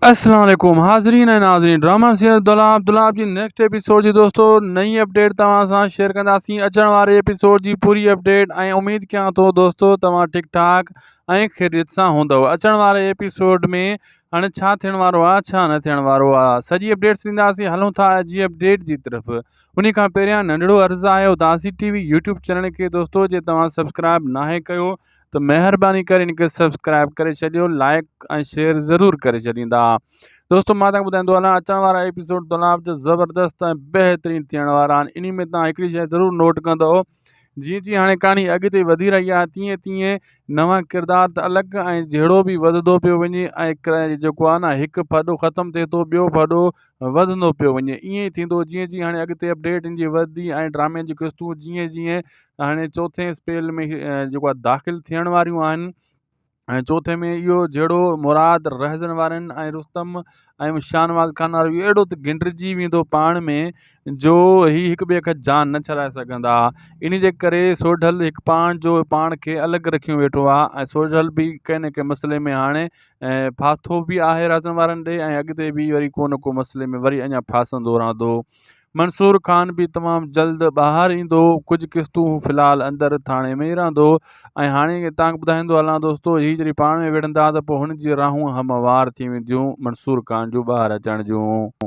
अस्सलाम वालेकुम हाज़रीन ऐं नाज़रीन ड्रामा सीरियल दुलाब जी नेक्स्ट एपिसोड जी दोस्तों नई अपडेट तव्हां सां शेयर कंदासीं। अचण वारे एपिसोड जी पूरी अपडेट ऐं उम्मीद कयां थो दोस्तों तव्हां ठीक ठाक ऐं ख़ैरियत सां हूंदव। अचण वारे एपिसोड में हाणे छा थियण वारो आहे छा न थियण वारो आहे सॼी अपडेट्स ॾींदासीं। हलूं था अॼु जी अपडेट जी तरफ़। उन खां पहिरियां नंढिड़ो अर्ज़ु आहे उदासी टीवी यूट्यूब चैनल खे दोस्तों जे तव्हां सब्सक्राइब नाहे कयो तो महिरबानी करे इनके सब्सक्राइब करे छॾियो, लाइक ऐं शेयर ज़रूरु करे छॾींदा। दोस्तों मां तव्हांखे ॿुधाईंदो हलां अचण वारा एपिसोड दुलाब जा ज़बरदस्त ऐं बहितरीनु थियण वारा आहिनि। इन में तव्हां हिकिड़ी शइ ज़रूरु नोट कंदव, जीअं जीअं हाणे कहाणी अॻिते वधी रही आहे तीअं तीअं नवां किरदार त अलॻि ऐं जहिड़ो बि वधंदो पियो वञे ऐं जेको आहे न हिकु फ़ॾो ख़तमु थिए थो ॿियो फ़ॾो वधंदो पियो वञे। ईअं ई थींदो जीअं जीअं हाणे अॻिते अपडेट इन जी वधंदी ऐं ड्रामे जी क़िस्तूं जीअं जीअं हाणे चोथे स्पेल में जेको आहे दाख़िल थियण वारियूं आहिनि। ऐं चोथे में इहो जहिड़ो मुराद रहज़न वारनि ऐं रुस्तम ऐं शानवाज़ खान वारो अहिड़ो त गिंडजी वेंदो पाण में जो ही हिक ॿिए खां जान न छॾाए सघंदा। इन जे करे सोढल हिकु पाण खे अलॻि रखियो वेठो आहे ऐं सोढल बि कंहिं न कंहिं मसइले में हाणे फाथो बि आहे रहज़न वारनि ॾे ऐं अॻिते बि वरी को न को मसइले में वरी अञा फासंदो रहंदो। मंसूर खान भी तमामु जल्द ॿाहिरि ईंदो, कुझु क़िस्तूं फ़िलहालु अंदरि थाणे में ई रहंदो। ऐं हाणे तव्हांखे ॿुधाईंदो हलां दोस्तों हीअ जॾहिं पाण में विढ़ंदा त पोइ हुन जी राहूं हमवार थी वेंदियूं मंसूर खान जूं ॿाहिरि अचण जूं।